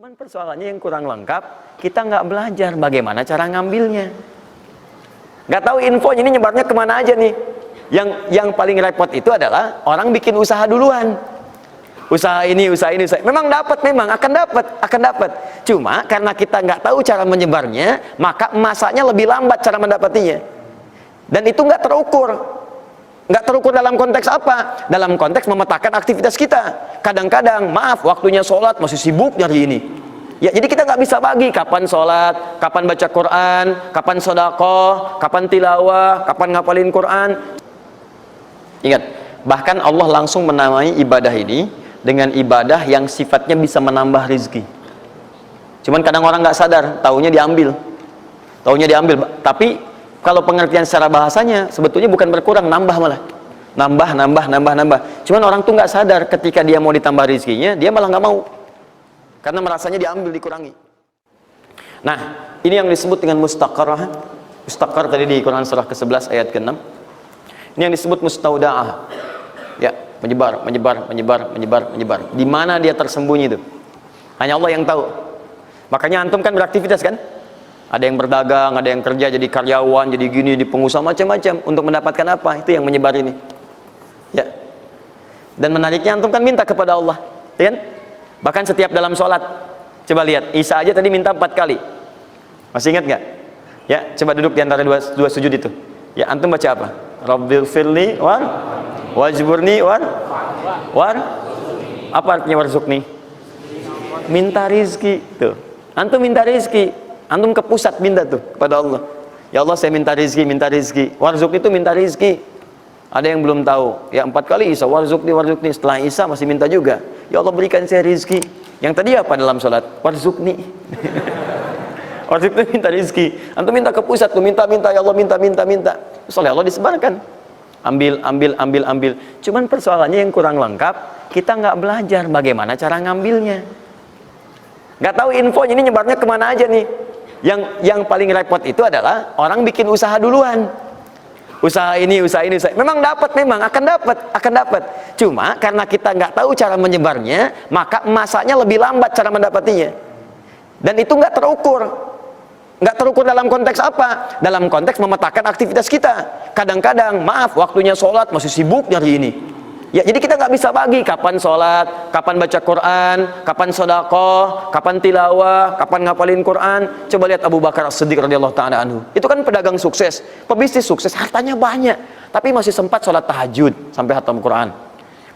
Cuman persoalannya yang kurang lengkap, kita nggak belajar bagaimana cara ngambilnya. Nggak tahu infonya ini nyebarnya kemana aja nih. Yang paling repot itu adalah orang bikin usaha duluan. Usaha ini. Memang dapat, memang akan dapat. Cuma karena kita nggak tahu cara menyebarnya, maka masanya lebih lambat cara mendapatinya. Dan itu nggak terukur. Nggak terukur dalam konteks apa? Dalam konteks memetakan aktivitas kita. Kadang-kadang, maaf, waktunya sholat masih sibuk hari ini. Ya, jadi kita nggak bisa bagi kapan sholat, kapan baca Quran, kapan sedekah, kapan tilawah, kapan ngapalin Quran. Ingat, bahkan Allah langsung menamai ibadah ini dengan ibadah yang sifatnya bisa menambah rezeki. Cuman kadang orang nggak sadar, taunya diambil. Tapi kalau pengertian secara bahasanya sebetulnya bukan berkurang, nambah malah. Nambah. Cuman orang tuh nggak sadar ketika dia mau ditambah rezekinya, dia malah nggak mau. Karena merasanya diambil, dikurangi. Nah, ini yang disebut dengan mustaqarrah. Mustaqar tadi di Quran surah ke-11 ayat ke-6. Ini yang disebut mustauda'ah. Ya, menyebar. Di mana dia tersembunyi itu? Hanya Allah yang tahu. Makanya antum kan beraktivitas kan? Ada yang berdagang, ada yang kerja jadi karyawan, jadi gini, di pengusaha macam-macam untuk mendapatkan apa? Itu yang menyebar ini. Ya. Dan menariknya antum kan minta kepada Allah, ya kan? Bahkan setiap dalam sholat. Coba lihat, Isa aja tadi minta 4 kali. Masih ingat nggak? Ya, coba duduk di antara dua sujud itu. Ya, antum baca apa? Rabbighfirli wajburni apa artinya warzuqni? Minta rizki. Tuh. Antum minta rizki, antum ke pusat minta tuh kepada Allah. Ya Allah, saya minta rizki. Warzuq itu minta rizki. Ada yang belum tahu. Ya, 4 kali Isa warzuqni. Setelah Isa masih minta juga. Ya Allah, berikan saya rizki. Yang tadi apa dalam sholat? Warzuqni. Warzuq itu minta rizki. Antum minta ke pusat tuh, minta. Ya Allah, minta. Soalnya Allah disebarkan. Ambil. Cuman persoalannya yang kurang lengkap, kita nggak belajar bagaimana cara ngambilnya. Nggak tahu infonya ini nyebarnya kemana aja nih. Yang paling repot itu adalah orang bikin usaha duluan. Usaha ini. Memang dapat, memang akan dapat. Cuma karena kita nggak tahu cara menyebarnya, maka masanya lebih lambat cara mendapatinya. Dan itu nggak terukur. Nggak terukur dalam konteks apa? Dalam konteks memetakan aktivitas kita. Kadang-kadang, maaf, waktunya sholat masih sibuk hari ini. Ya, jadi kita nggak bisa bagi kapan sholat, kapan baca Quran, kapan sedekah, kapan tilawah, kapan ngapalin Quran. Coba lihat Abu Bakar As-Siddiq radhiyallahu ta'ala anhu. Itu kan pedagang sukses, pebisnis sukses, hartanya banyak, tapi masih sempat sholat tahajud sampai khatam Quran.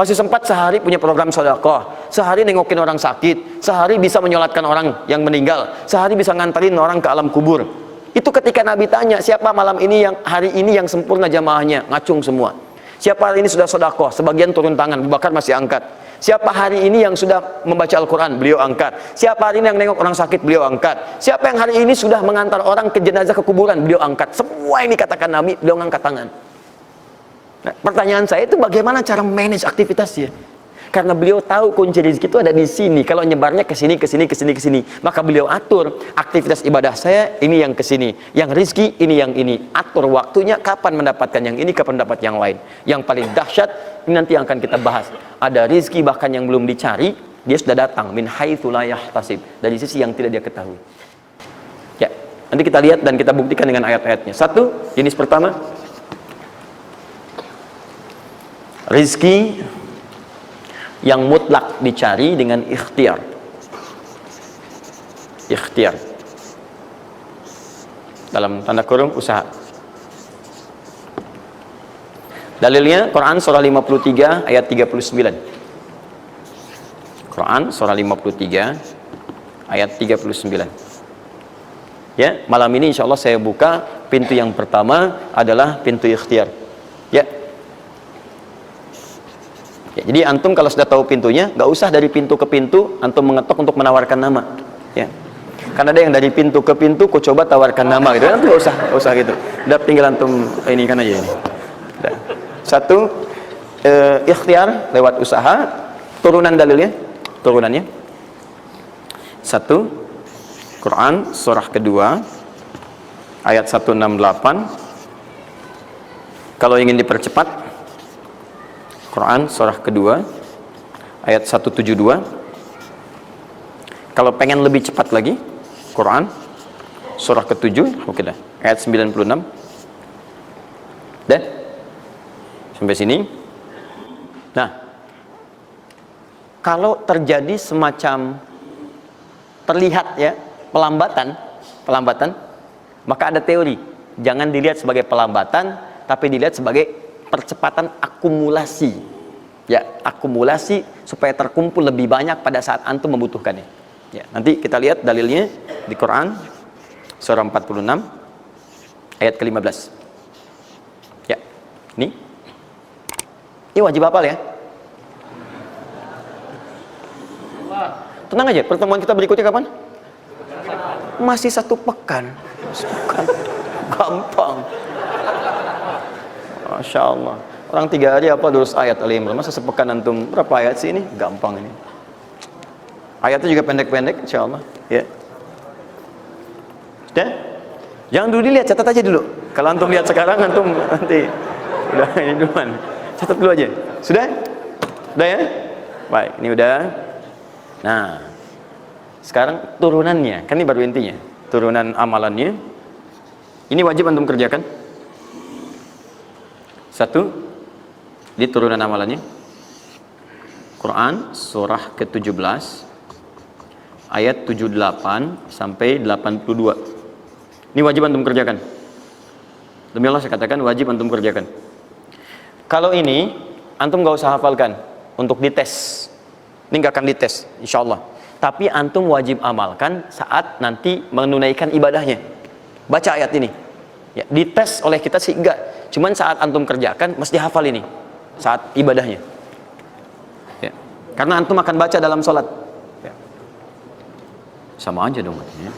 Masih sempat sehari punya program sedekah, sehari nengokin orang sakit, sehari bisa menyolatkan orang yang meninggal, sehari bisa nganterin orang ke alam kubur. Itu ketika Nabi tanya, siapa malam ini hari ini yang sempurna jamaahnya, ngacung semua. Siapa hari ini sudah sedekah, sebagian turun tangan, Abu Bakar masih angkat. Siapa hari ini yang sudah membaca Al-Quran, beliau angkat. Siapa hari ini yang nengok orang sakit, beliau angkat. Siapa yang hari ini sudah mengantar orang ke jenazah ke kuburan, beliau angkat. Semua yang dikatakan Nabi, beliau angkat tangan. Nah, pertanyaan saya itu bagaimana cara manage aktivitasnya? Karena beliau tahu kunci rezeki itu ada di sini. Kalau nyebarnya ke sini, maka beliau atur aktivitas ibadah saya ini yang ke sini, yang rezeki ini yang ini. Atur waktunya kapan mendapatkan yang ini, kapan dapat yang lain. Yang paling dahsyat ini nanti yang akan kita bahas. Ada rezeki bahkan yang belum dicari, dia sudah datang min haitsu la yahtasib, dari sisi yang tidak dia ketahui. Ya, nanti kita lihat dan kita buktikan dengan ayat-ayatnya. Satu, jenis pertama, rezeki yang mutlak dicari dengan ikhtiar. Dalam tanda kurung usaha. Dalilnya Quran surah 53 ayat 39. Quran surah 53 ayat 39. Ya, malam ini insya Allah saya buka pintu yang pertama adalah pintu ikhtiar. Ya, jadi antum kalau sudah tahu pintunya, nggak usah dari pintu ke pintu antum mengetok untuk menawarkan nama. Ya, karena ada yang dari pintu ke pintu, kok coba tawarkan nama gitu. Antum nggak usah gitu. Udah tinggal antum ini kan aja ini. Udah. Satu, ikhtiar lewat usaha. Turunannya. Satu, Quran surah kedua ayat 168. Kalau ingin dipercepat, Quran surah kedua ayat 172. Kalau pengen lebih cepat lagi, Quran surah ke-7, oke dah, ayat 96. Dah? Sampai sini. Nah, kalau terjadi semacam terlihat ya pelambatan, maka ada teori. Jangan dilihat sebagai pelambatan, tapi dilihat sebagai percepatan akumulasi. Ya, akumulasi supaya terkumpul lebih banyak pada saat antum membutuhkannya. Ya, nanti kita lihat dalilnya di Quran surah 46 ayat ke-15. Ya, ini wajib hafal ya. Tenang aja, pertemuan kita berikutnya kapan? Masih 1 pekan. Gampang. Masya Allah. Orang 3 hari apa 200 ayat Al-Imran. Masa sepekan antum berapa ayat sih ini? Gampang ini. Ayatnya juga pendek-pendek, insya Allah. Ya. Sudah? Jangan dulu dilihat, catat aja dulu. Kalau antum lihat sekarang, antum nanti udah ini duluan. Catat dulu aja. Sudah? Udah ya? Baik, ini udah. Nah, sekarang turunannya, kan ini baru intinya. Turunan amalannya. Ini wajib antum kerjakan. 1. Di turunan amalannya Quran surah ke-17 ayat 78 sampai 82. Ini wajib antum kerjakan. Demi Allah saya katakan wajib antum kerjakan. Kalau ini antum gak usah hafalkan untuk dites. Ini gak akan dites insyaallah. Tapi antum wajib amalkan saat nanti menunaikan ibadahnya. Baca ayat ini. Ya, dites oleh kita sih enggak. Cuman saat antum kerjakan mesti hafal ini. Saat ibadahnya ya. Karena antum akan baca dalam sholat ya. Sama aja dong ya.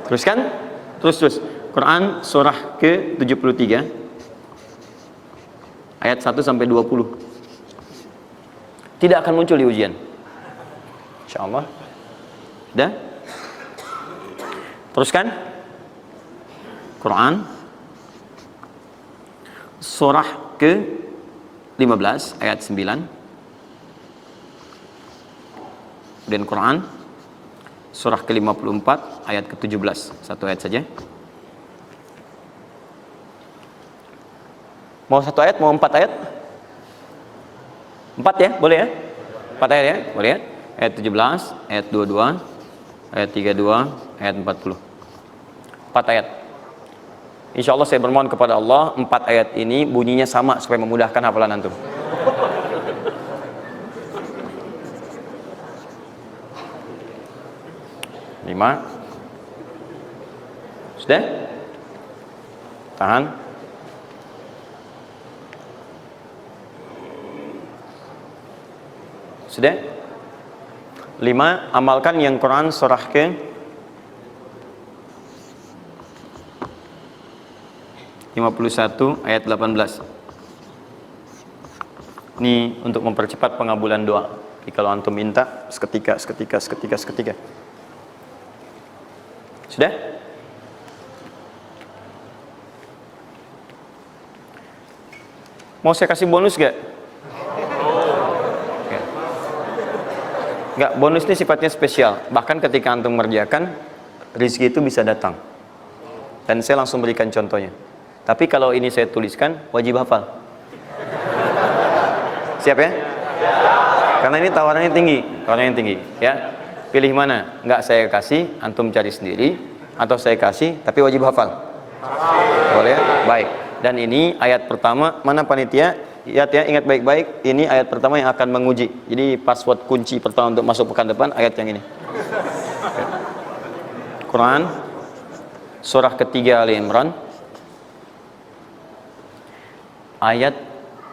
Teruskan. Terus Quran surah ke-73 ayat 1 sampai 20. Tidak akan muncul di ujian insyaallah. Dah? Teruskan Quran surah ke-15 ayat 9. Dan Quran surah ke-54 ayat ke-17. 1 ayat saja. Mau 1 ayat, mau 4 ayat? 4 ya, boleh ya? 4 ayat ya, boleh ya? Ayat 17, ayat 22, ayat 32, ayat 40. 4 ayat. Insya Allah saya bermohon kepada Allah 4 ayat ini bunyinya sama supaya memudahkan hafalan antum. Lima. Sudah? Tahan. Sudah? 5. Amalkan yang Quran surah ke 51 ayat 18. Ini untuk mempercepat pengabulan doa. Jadi kalau antum minta seketika. Sudah? Mau saya kasih bonus gak? Enggak, bonus ini sifatnya spesial. Bahkan ketika antum mengerjakan, rezeki itu bisa datang. Dan saya langsung berikan contohnya. Tapi kalau ini saya tuliskan, wajib hafal. Siap ya? Karena ini tawarannya tinggi, ya. Pilih mana? Enggak saya kasih, antum cari sendiri, atau saya kasih, tapi wajib hafal. Boleh ya? Baik. Dan ini ayat pertama, mana panitia? Lihat ya, ingat baik-baik, ini ayat pertama yang akan menguji. Jadi password kunci pertama untuk masuk pekan depan, ayat yang ini. Quran, surah ketiga Al-Imran, ayat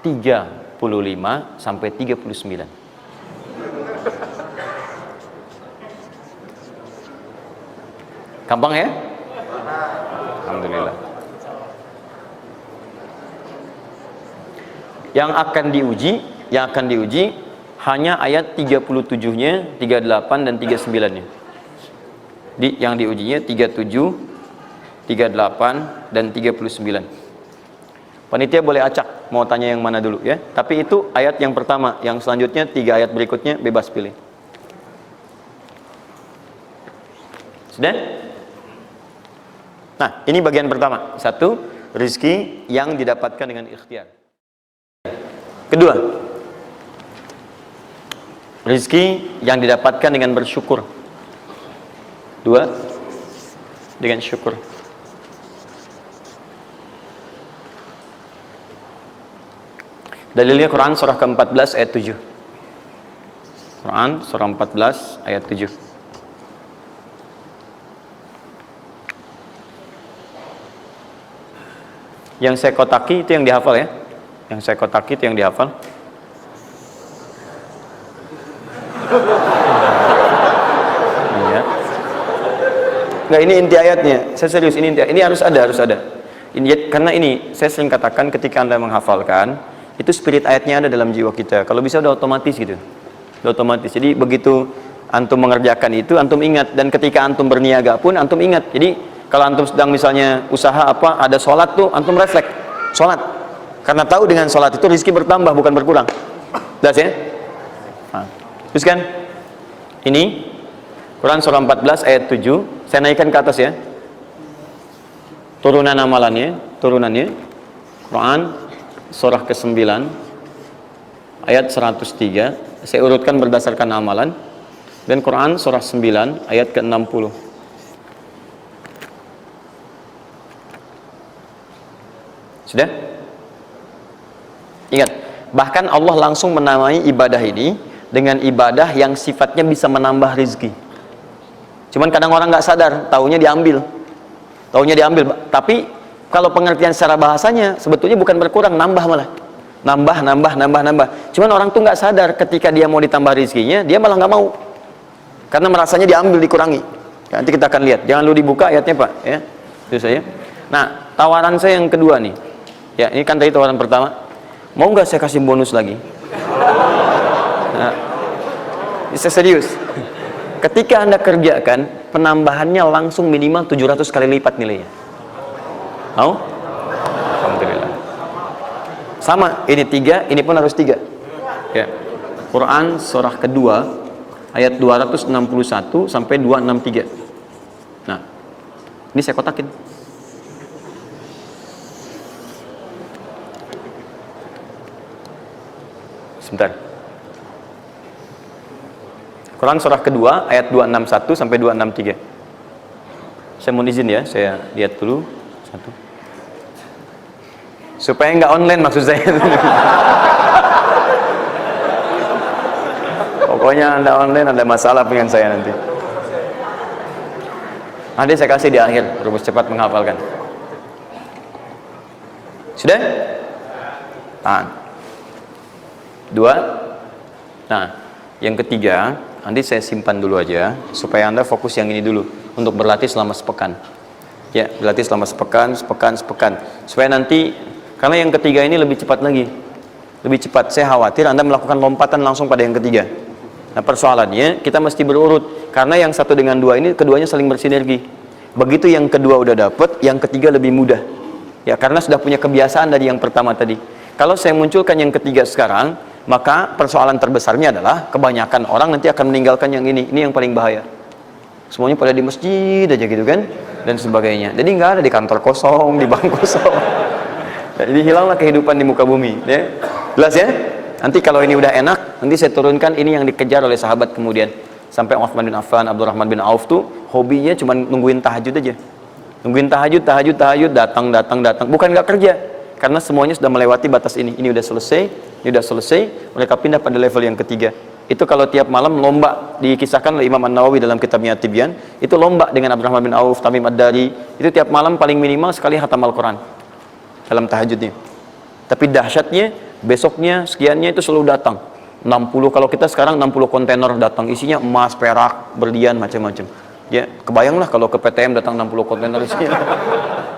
35 sampai 39. Gampang ya? Alhamdulillah. Yang akan diuji hanya ayat 37-nya, 38 dan 39-nya. Yang diujinya 37, 38 dan 39. Panitia boleh acak mau tanya yang mana dulu ya. Tapi itu ayat yang pertama, yang selanjutnya 3 ayat berikutnya bebas pilih. Sudah? Nah, ini bagian pertama. Satu, rizki yang didapatkan dengan ikhtiar. Kedua, rizki yang didapatkan dengan bersyukur. Dua, dengan syukur. Dalilnya Quran surah ke-14 ayat 7. Quran surah 14 ayat 7. Yang saya kotaki itu yang dihafal ya. Yang saya kotaki itu yang dihafal. Iya. Enggak, ini inti ayatnya. Saya serius, ini inti. Ini harus ada. Ini, karena ini saya sering katakan ketika Anda menghafalkan, itu spirit ayatnya ada dalam jiwa kita. Kalau bisa udah otomatis gitu. Udah otomatis. Jadi begitu antum mengerjakan itu, antum ingat. Dan ketika antum berniaga pun, antum ingat. Jadi kalau antum sedang misalnya usaha apa, ada sholat tuh, antum refleks sholat. Karena tahu dengan sholat itu rezeki bertambah, bukan berkurang. Jelas ya? Nah, terus kan? Ini Quran surah 14 ayat 7. Saya naikkan ke atas ya. Turunannya. Quran surah ke-9 ayat 103. Saya urutkan berdasarkan amalan. Dan Quran surah 9 ayat ke-60. Sudah? Ingat, bahkan Allah langsung menamai ibadah ini dengan ibadah yang sifatnya bisa menambah rezeki. Cuman kadang orang nggak sadar, taunya diambil. Tapi kalau pengertian secara bahasanya sebetulnya bukan berkurang, nambah malah. Nambah. Cuman orang tuh nggak sadar ketika dia mau ditambah rezekinya, dia malah nggak mau. Karena merasanya diambil, dikurangi. Nanti kita akan lihat. Jangan lu dibuka ayatnya, Pak, ya. Itu saya. Nah, tawaran saya yang kedua nih. Ya, ini kan tadi tawaran pertama. Mau nggak saya kasih bonus lagi? Nah, ini saya serius. Ketika Anda kerjakan, penambahannya langsung minimal 700 kali lipat nilainya. Mau? Alhamdulillah. Sama, ini 3, ini pun harus 3. Ya. Quran surah kedua ayat 261 sampai 263. Nah, ini saya kotakin. Sebentar. Quran surah kedua ayat 261 sampai 263. Saya mohon izin ya, saya lihat dulu satu. Supaya nggak online maksud saya. Pokoknya Anda online ada masalah dengan saya nanti. Nanti saya kasih di akhir, rumus cepat menghafalkan. Sudah? Tahan. 2. Nah, yang ketiga, nanti saya simpan dulu aja supaya Anda fokus yang ini dulu untuk berlatih selama sepekan. Ya, berlatih selama sepekan. Supaya nanti, karena yang ketiga ini lebih cepat lagi. Lebih cepat. Saya khawatir Anda melakukan lompatan langsung pada yang ketiga. Nah, persoalannya kita mesti berurut karena yang satu dengan dua ini keduanya saling bersinergi. Begitu yang kedua udah dapet, yang ketiga lebih mudah. Ya, karena sudah punya kebiasaan dari yang pertama tadi. Kalau saya munculkan yang ketiga sekarang, maka persoalan terbesarnya adalah kebanyakan orang nanti akan meninggalkan yang ini yang paling bahaya. Semuanya pada di masjid aja gitu kan, dan sebagainya. Jadi nggak ada di kantor kosong, di bank kosong. Jadi hilanglah kehidupan di muka bumi. Ya. Jelas ya? Nanti kalau ini udah enak, nanti saya turunkan ini yang dikejar oleh sahabat kemudian. Sampai Utsman bin Affan, Abdurrahman bin Auf tuh hobinya cuma nungguin tahajud aja. Nungguin tahajud, datang. Bukan nggak kerja. Karena semuanya sudah melewati batas ini. Ini udah selesai, mereka pindah pada level yang ketiga. Itu kalau tiap malam lomba, dikisahkan oleh Imam An-Nawawi dalam kitabnya Tibyan, itu lomba dengan Abdurrahman bin Auf, Tamim Ad-Dari, itu tiap malam paling minimal sekali khatam Al-Quran dalam tahajudnya. Tapi dahsyatnya, besoknya, sekiannya itu selalu datang. 60, kalau kita sekarang 60 kontainer datang, isinya emas, perak, berlian, macam-macam. Ya, kebayanglah kalau ke PTM datang 60 kontainer isinya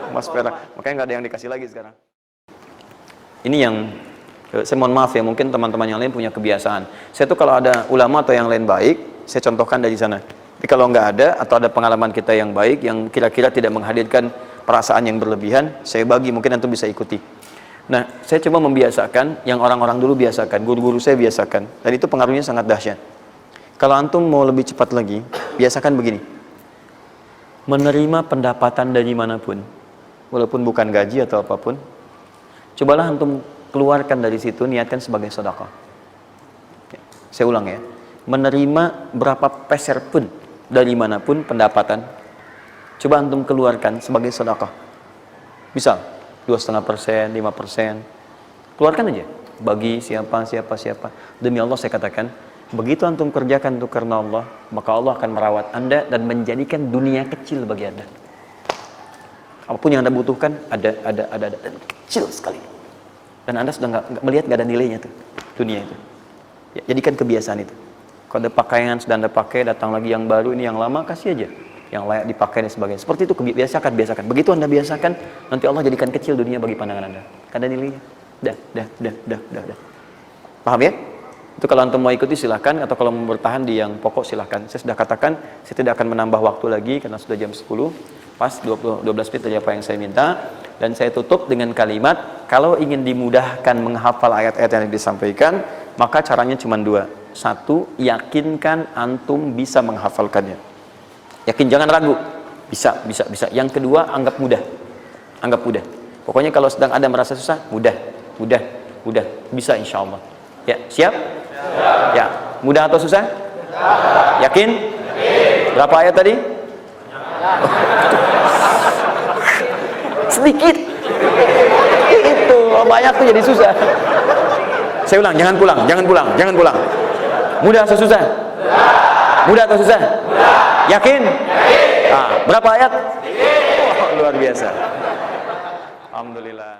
emas, perak. Makanya nggak ada yang dikasih lagi sekarang. Ini yang saya mohon maaf ya, mungkin teman-teman yang lain punya kebiasaan. Saya tuh kalau ada ulama atau yang lain baik, saya contohkan dari sana. Tapi kalau nggak ada, atau ada pengalaman kita yang baik, yang kira-kira tidak menghadirkan perasaan yang berlebihan, saya bagi, mungkin antum bisa ikuti. Nah, saya coba membiasakan, yang orang-orang dulu biasakan, guru-guru saya biasakan, dan itu pengaruhnya sangat dahsyat. Kalau antum mau lebih cepat lagi, biasakan begini. menerima pendapatan dari manapun, walaupun bukan gaji atau apapun, cobalah antum keluarkan dari situ, niatkan sebagai sedekah. Saya ulang ya, menerima berapa peser pun dari manapun pendapatan, coba antum keluarkan sebagai sedekah. Misal 2,5%, 5%, keluarkan aja bagi siapa. Demi Allah saya katakan, begitu antum kerjakan itu karena Allah, maka Allah akan merawat Anda dan menjadikan dunia kecil bagi Anda. Apapun yang Anda butuhkan ada dan kecil sekali. Dan Anda sudah nggak melihat, nggak ada nilainya tuh dunia itu. Ya, jadikan kebiasaan itu. Kalau ada pakaian sudah Anda pakai, datang lagi yang baru, ini yang lama kasih aja, yang layak dipakai dan sebagainya. Seperti itu, biasakan. Begitu Anda biasakan, nanti Allah jadikan kecil dunia bagi pandangan Anda. Ada nilainya. Dah. Paham ya? Itu kalau antum mau ikuti silahkan, atau kalau mau bertahan di yang pokok silahkan. Saya sudah katakan, saya tidak akan menambah waktu lagi karena sudah jam 10. Pas 12 menit saja apa yang saya minta. Dan saya tutup dengan kalimat, kalau ingin dimudahkan menghafal ayat-ayat yang disampaikan, maka caranya cuma dua. Satu, yakinkan antum bisa menghafalkannya. Yakin, jangan ragu. Bisa. Yang kedua, anggap mudah. Pokoknya kalau sedang ada merasa susah, mudah. Bisa insya Allah. Ya, siap? Ya, mudah atau susah? Yakin? Berapa ayat tadi? Sedikit. Itu banyak tuh jadi susah. Saya ulang, jangan pulang. Mudah atau susah? Mudah atau susah? Yakin? Nah, berapa ayat? Luar biasa. Alhamdulillah.